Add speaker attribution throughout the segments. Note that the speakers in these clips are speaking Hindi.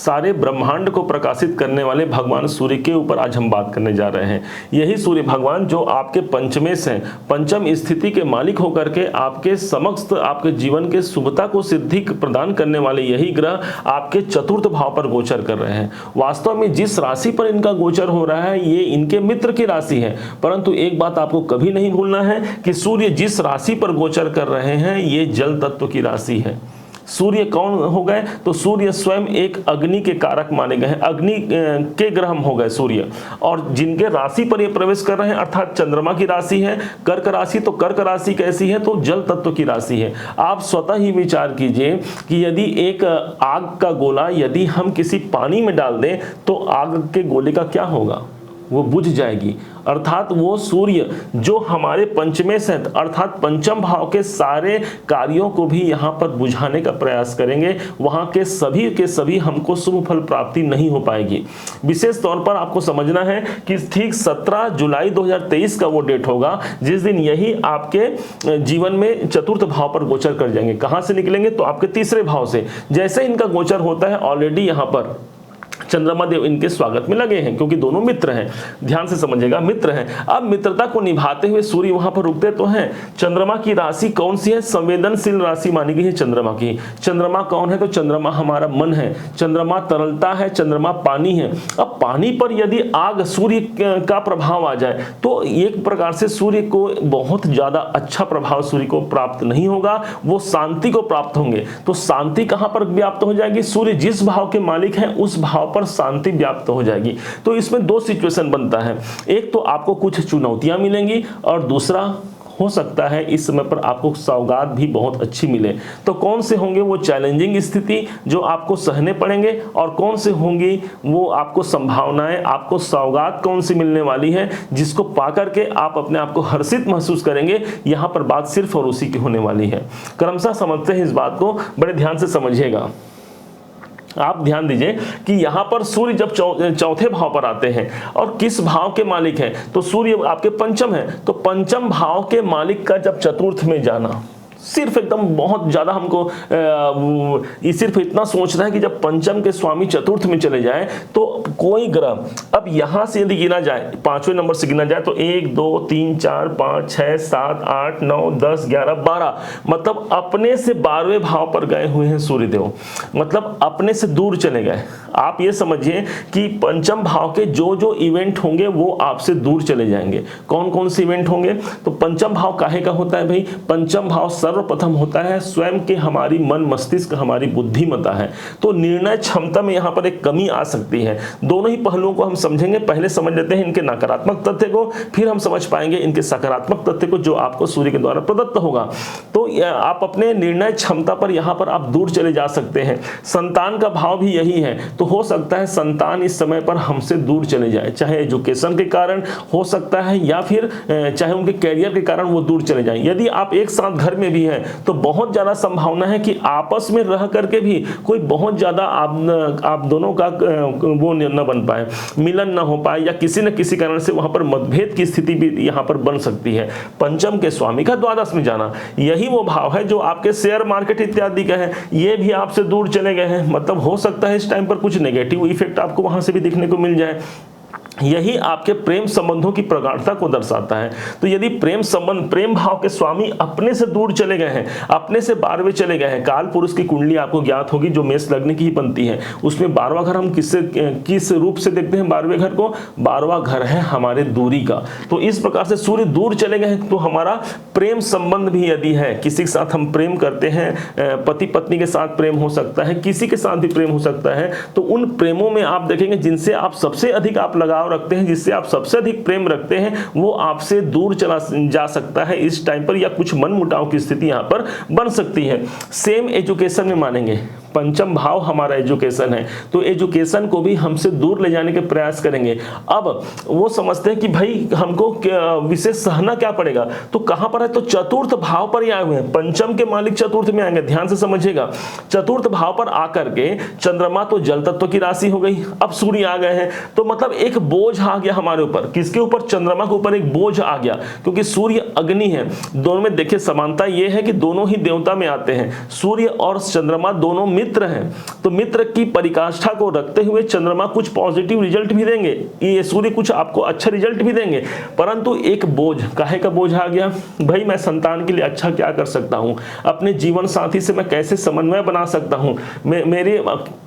Speaker 1: सारे ब्रह्मांड को प्रकाशित करने वाले भगवान सूर्य के ऊपर आज हम बात करने जा रहे हैं। यही सूर्य भगवान जो आपके पंचमेश हैं, पंचम स्थिति के मालिक होकर के आपके समस्त आपके जीवन के शुभता को सिद्धि प्रदान करने वाले यही ग्रह आपके चतुर्थ भाव पर गोचर कर रहे हैं। वास्तव में जिस राशि पर इनका गोचर हो रहा है ये इनके मित्र की राशि है, परंतु एक बात आपको कभी नहीं भूलना है कि सूर्य जिस राशि पर गोचर कर रहे हैं ये जल तत्व की राशि है। सूर्य कौन हो गए? तो सूर्य स्वयं एक अग्नि के कारक माने गए हैं, अग्नि के ग्रह हो गए सूर्य। और जिनके राशि पर ये प्रवेश कर रहे हैं अर्थात चंद्रमा की राशि है कर्क राशि, तो कर्क राशि कैसी है? तो जल तत्व की राशि है। आप स्वतः ही विचार कीजिए कि यदि एक आग का गोला यदि हम किसी पानी में डाल दें तो आग के गोले का क्या होगा? वो बुझ जाएगी। अर्थात वो सूर्य जो हमारे पंचमेश है अर्थात पंचम भाव के सारे कार्यों को भी यहाँ पर बुझाने का प्रयास करेंगे। वहाँ के सभी हमको शुभ फल प्राप्ति नहीं हो पाएगी। विशेष तौर पर आपको समझना है कि ठीक 17 जुलाई 2023 का वो डेट होगा जिस दिन यही आपके जीवन में चतुर्थ भाव पर गोचर कर जाएंगे। कहाँ से निकलेंगे? तो आपके तीसरे भाव से। जैसे इनका गोचर होता है ऑलरेडी यहाँ पर चंद्रमा देव इनके स्वागत में लगे हैं क्योंकि दोनों मित्र हैं। ध्यान से समझिएगा, मित्र हैं। अब मित्रता को निभाते हुए सूर्य वहां पर रुकते तो हैं। चंद्रमा की राशि कौन सी है? संवेदनशील राशि मानी गई है चंद्रमा की। चंद्रमा कौन है? तो चंद्रमा हमारा मन है, चंद्रमा तरलता है, चंद्रमा पानी है। अब पानी पर यदि आग सूर्य का प्रभाव आ जाए तो एक प्रकार से सूर्य को बहुत ज्यादा अच्छा प्रभाव सूर्य को प्राप्त नहीं होगा, वो शांति को प्राप्त होंगे। तो शांति कहां पर व्याप्त हो जाएगी? सूर्य जिस भाव के मालिक हैं उस भाव पर शांति व्याप्त हो जाएगी। तो इसमें दो सिचुएशन बनता है, एक तो आपको कुछ चुनौतियां मिलेंगी और दूसरा हो सकता है इस समय पर आपको सौगात भी बहुत अच्छी मिले। तो कौन से होंगे वो चैलेंजिंग स्थिति जो आपको सहने पड़ेंगे और कौन से होंगी वो आपको संभावनाएं, आपको सौगात कौन सी मिलने वाली है जिसको पा करके आप अपने आप को हर्षित महसूस करेंगे। यहाँ पर बात सिर्फ और उसी की होने वाली है। क्रमशः समझते हैं इस बात को, बड़े ध्यान से समझिएगा। आप ध्यान दीजिए कि यहां पर सूर्य जब चौथे भाव पर आते हैं और किस भाव के मालिक हैं? तो सूर्य आपके पंचम है, तो पंचम भाव के मालिक का जब चतुर्थ में जाना सिर्फ एकदम बहुत ज्यादा हमको सिर्फ इतना सोचना है कि जब पंचम के स्वामी चतुर्थ में चले जाए तो कोई ग्रह अब यहां से यदि गिना जाए, पांचवें नंबर से गिना जाए तो 1 2 3 4 5 6 7 8 9 10 11 12, मतलब अपने से 12वें भाव पर गए हुए हैं सूर्यदेव, मतलब अपने से दूर चले गए। आप ये समझिए कि पंचम भाव के जो जो इवेंट होंगे वो आपसे दूर चले जाएंगे। कौन कौन से इवेंट होंगे? तो पंचम भाव काहे का होता है भाई? पंचम भाव सर्वप्रथम होता है स्वयं के हमारी मन मस्तिष्क हमारी बुद्धिमत्ता है। तो निर्णय क्षमता में यहाँ पर एक कमी आ सकती है। दोनों ही पहलुओं को हम समझेंगे। पहले समझ लेते हैं इनके नकारात्मक तथ्य को, फिर हम समझ पाएंगे इनके सकारात्मक तथ्य को जो आपको सूर्य के द्वारा प्रदत्त होगा। तो आप अपने निर्णय क्षमता पर यहाँ पर आप दूर चले जा सकते हैं। संतान का भाव भी यही है, तो हो सकता है संतान इस समय पर हमसे दूर चले जाए, चाहे एजुकेशन के कारण हो सकता है या फिर चाहे उनके कैरियर के कारण वो दूर चले जाएं। यदि आप एक साथ घर में भी हैं तो बहुत ज्यादा संभावना है कि आपस में रह करके भी कोई बहुत ज्यादा आप दोनों का वो न बन पाए, मिलन न हो पाए, या किसी न किसी कारण से वहां पर मतभेद की स्थिति भी यहाँ पर बन सकती है। पंचम के स्वामी का द्वादश में जाना यही वो भाव है जो आपके शेयर मार्केट इत्यादि का है, ये भी आपसे दूर चले गए हैं। मतलब हो सकता है इस टाइम पर कुछ नेगेटिव इफेक्ट आपको वहां से भी दिखने को मिल जाए। यही आपके प्रेम संबंधों की प्रगाढ़ता को दर्शाता है। तो यदि प्रेम संबंध, प्रेम भाव के स्वामी अपने से दूर चले गए हैं, अपने से 12वें चले गए हैं, काल पुरुष की कुंडली आपको ज्ञात होगी जो मेष लग्न की ही बनती है, उसमें 12वां घर हम किस रूप से देखते हैं? 12वें घर को 12वां घर है हमारे दूरी का। तो इस प्रकार से सूर्य दूर चले गए हैं तो हमारा प्रेम संबंध भी यदि है, किसी के साथ हम प्रेम करते हैं, पति पत्नी के साथ प्रेम हो सकता है, किसी के साथ भी प्रेम हो सकता है, तो उन प्रेमों में आप देखेंगे जिनसे आप सबसे अधिक आप लगाव रखते हैं, जिससे आप सबसे अधिक प्रेम रखते हैं, वो आपसे दूर चला जा सकता है इस टाइम पर, या कुछ मनमुटाव की स्थिति यहां पर बन सकती है। सेम एजुकेशन में मानेंगे, पंचम भाव हमारा एजुकेशन है, तो एजुकेशन को भी हमसे दूर ले जाने के प्रयास करेंगे। अब वो समझते हैं कि भाई हमको विशेष सहना क्या पड़ेगा, तो कहां पर है? तो चतुर्थ भाव पर ही आए हुए हैं। पंचम के मालिक चतुर्थ में आएंगे, ध्यान से समझिएगा। चतुर्थ भाव पर आकर के चंद्रमा तो जल तत्व की राशि हो गई, अब सूर्य आ गए हैं, तो मतलब एक बोझ आ गया हमारे ऊपर। किसके ऊपर? चंद्रमा के ऊपर एक बोझ आ गया, क्योंकि सूर्य अग्नि है। दोनों में देखिए समानता यह है कि दोनों ही देवता में आते हैं। सूर्य और चंद्रमा दोनों मित्र हैं तो मित्र की परिकाष्ठा को रखते हुए चंद्रमा कुछ पॉजिटिव रिजल्ट भी देंगे, ये सूर्य कुछ आपको अच्छे रिजल्ट भी देंगे, परंतु एक बोझ, काहे का बोझ आ गया भाई, मैं संतान के लिए अच्छा क्या कर सकता हूँ, अपने जीवन साथी से मैं कैसे समन्वय बना सकता हूँ, मेरे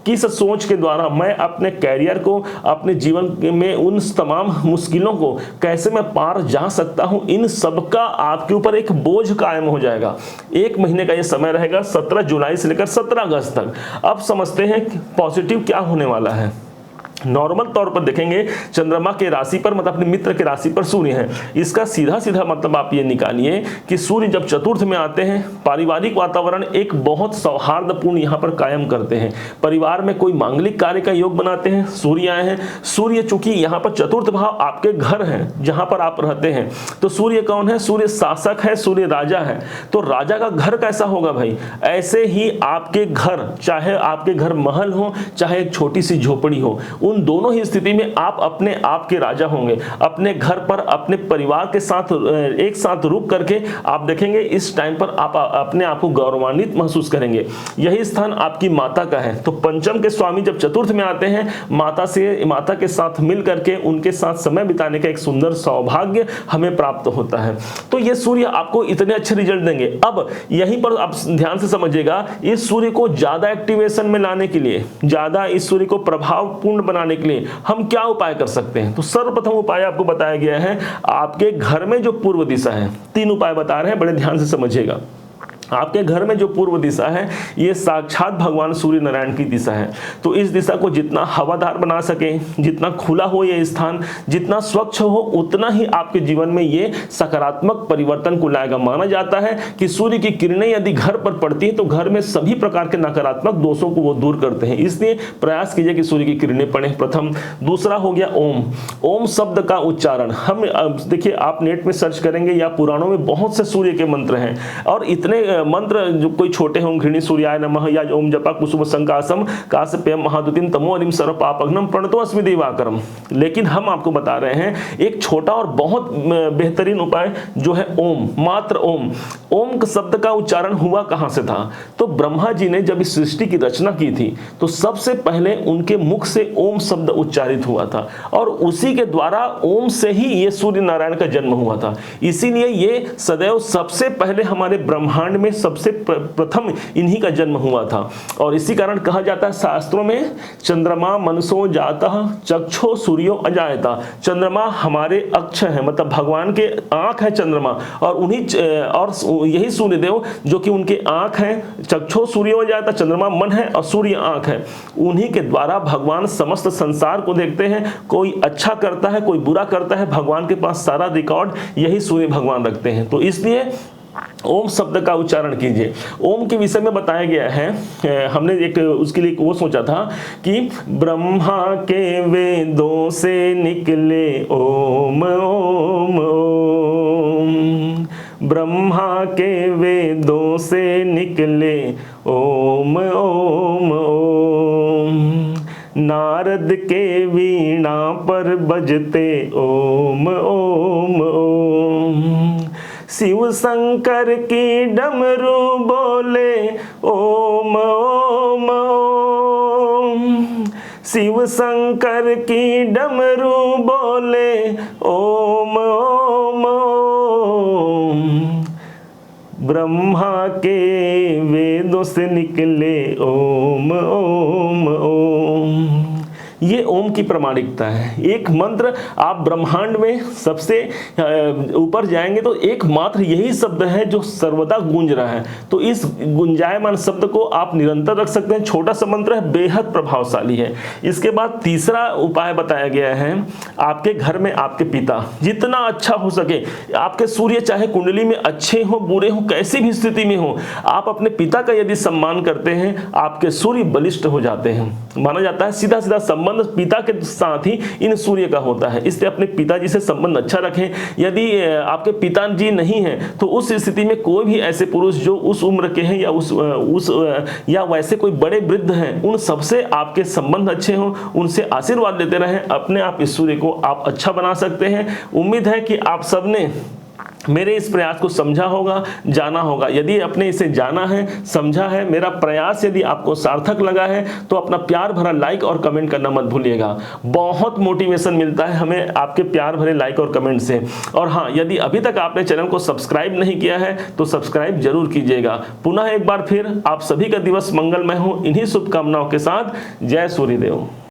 Speaker 1: किस सोच के द्वारा मैं अपने कैरियर को, अपने जीवन में उन तमाम मुश्किलों को कैसे मैं पार जा सकता हूँ, इन सब का आपके ऊपर एक बोझ कायम हो जाएगा। 1 महीने का ये समय रहेगा, 17 जुलाई से लेकर 17 अगस्त तक। अब समझते हैं पॉजिटिव क्या होने वाला है। नॉर्मल तौर पर देखेंगे चंद्रमा के राशि पर, मतलब अपने मित्र के राशि पर सूर्य है, इसका सीधा सीधा मतलब आप ये निकालिए कि सूर्य जब चतुर्थ में आते हैं, पारिवारिक वातावरण एक बहुत सौहार्दपूर्ण यहाँ पर कायम करते हैं, परिवार में कोई मांगलिक कार्य का योग बनाते हैं, सूर्य आए हैं। सूर्य चूंकि यहाँ पर चतुर्थ भाव आपके घर है जहाँ पर आप रहते हैं, तो सूर्य कौन है, सूर्य शासक है, सूर्य राजा है, तो राजा का घर कैसा होगा भाई, ऐसे ही आपके घर, चाहे आपके घर महल हो चाहे एक छोटी सी झोपड़ी हो, उन दोनों ही स्थिति में आप अपने आप के राजा होंगे। अपने घर पर अपने परिवार के साथ एक साथ रुक करके आप देखेंगे इस टाइम पर आप अपने आप को गौरवान्वित महसूस करेंगे। यही स्थान आपकी माता का है, तो पंचम के स्वामी जब चतुर्थ में आते हैं, माता के साथ मिल करके उनके साथ समय बिताने का एक सुंदर सौभाग्य हमें प्राप्त होता है। तो ये सूर्य आपको इतने अच्छे रिजल्ट देंगे। अब यहीं पर आप ध्यान से समझिएगा, इस सूर्य को ज्यादा एक्टिवेशन में लाने के लिए, ज्यादा इस सूर्य को प्रभावपूर्ण बनाने के लिए हम क्या उपाय कर सकते हैं। तो सर्वप्रथम उपाय आपको बताया गया है, आपके घर में जो पूर्व दिशा है, 3 उपाय बता रहे हैं, बड़े ध्यान से समझिएगा। आपके घर में जो पूर्व दिशा है ये साक्षात भगवान सूर्य नारायण की दिशा है, तो इस दिशा को जितना हवादार बना सके, जितना खुला हो ये स्थान, जितना स्वच्छ हो, उतना ही आपके जीवन में ये सकारात्मक परिवर्तन को लाएगा। माना जाता है कि सूर्य की किरणें यदि घर पर पड़ती है तो घर में सभी प्रकार के नकारात्मक दोषों को वो दूर करते हैं, इसलिए प्रयास कीजिए कि सूर्य की किरणें पड़े, प्रथम। दूसरा हो गया ओम। ओम शब्द का उच्चारण, हम देखिए आप नेट में सर्च करेंगे या पुराणों में बहुत से सूर्य के मंत्र हैं, और इतने मंत्र जो कोई छोटे हों, घृणी सूर्याय नमः या ओम जपा कुसुम संकासम काश्यपेयम महादुतिम तमोरिम सर्व पापघ्नम प्रणतो अस्मि दिवाकरम, लेकिन हम आपको बता रहे हैं एक छोटा और बहुत बेहतरीन उपाय जो है ओम, मात्र ओम। ओम शब्द का उच्चारण हुआ कहां से था, तो ब्रह्मा जी ने जब इस सृष्टि की रचना की थी तो सबसे पहले उनके मुख से ओम शब्द उच्चारित हुआ था, और उसी के द्वारा ओम से ही ये सूर्य नारायण का जन्म हुआ था। इसीलिए ये सदैव सबसे पहले हमारे ब्रह्मांड में सबसे प्रथम इन्हीं का जन्म हुआ था, और इसी कारण कहा जाता है शास्त्रों में चंद्रमा मनसो जाता चक्षो सूर्यो अजायता। चंद्रमा हमारे अक्ष है, मतलब भगवान के आंख है चंद्रमा, और उन्हीं और यही सूर्यदेव जो कि उनके आंख है, चक्षो सूर्यो अजायता, चंद्रमा मन है और सूर्य आंख है, उन्हीं के द्वारा भगवान समस्त संसार को देखते हैं। कोई अच्छा करता है, कोई बुरा करता है, भगवान के पास सारा रिकॉर्ड यही सूर्य भगवान रखते हैं। तो इसलिए ओम शब्द का उच्चारण कीजिए। ओम के विषय में बताया गया है, हमने एक उसके लिए वो सोचा था कि ब्रह्मा के वेदों से निकले ओम ओम ओम, ब्रह्मा के वेदों से निकले ओम ओम ओम, नारद के वीणा पर बजते ओम ओम ओम, शिव शंकर की डमरू बोले ओम ओम ओम, शिव शंकर की डमरू बोले ओम ओम ओम, ब्रह्मा के वेदों से निकले ओम ओम ओम। ये ओम की प्रामाणिकता है। एक मंत्र आप ब्रह्मांड में सबसे ऊपर जाएंगे तो एकमात्र यही शब्द है जो सर्वदा गूंज रहा है, तो इस गुंजायमान शब्द को आप निरंतर रख सकते हैं। छोटा सा मंत्र है, बेहद प्रभावशाली है। इसके बाद तीसरा उपाय बताया गया है, आपके घर में आपके पिता जितना अच्छा हो सके, आपके सूर्य चाहे कुंडली में अच्छे हो बुरे हो कैसी भी स्थिति में हो, आप अपने पिता का यदि सम्मान करते हैं आपके सूर्य बलिष्ठ हो जाते हैं। माना जाता है सीधा सीधा संबंध पिता के साथ ही इन सूर्य का होता है, इसलिए अपने पिताजी से संबंध अच्छा रखें। यदि आपके पिताजी नहीं हैं तो उस स्थिति में कोई भी ऐसे पुरुष जो उस उम्र के हैं या वैसे कोई बड़े वृद्ध हैं, उन सबसे आपके संबंध अच्छे हों, उनसे आशीर्वाद लेते रहें, अपने आप इस सूर्य को आप अच्छा बना सकते हैं। उम्मीद है कि आप सबने मेरे इस प्रयास को समझा होगा, जाना होगा। यदि आपने इसे जाना है, समझा है, मेरा प्रयास यदि आपको सार्थक लगा है, तो अपना प्यार भरा लाइक और कमेंट करना मत भूलिएगा। बहुत मोटिवेशन मिलता है हमें आपके प्यार भरे लाइक और कमेंट से। और हाँ, यदि अभी तक आपने चैनल को सब्सक्राइब नहीं किया है तो सब्सक्राइब जरूर कीजिएगा। पुनः एक बार फिर आप सभी का दिवस मंगलमय हो, इन्हीं शुभकामनाओं के साथ जय सूर्यदेव।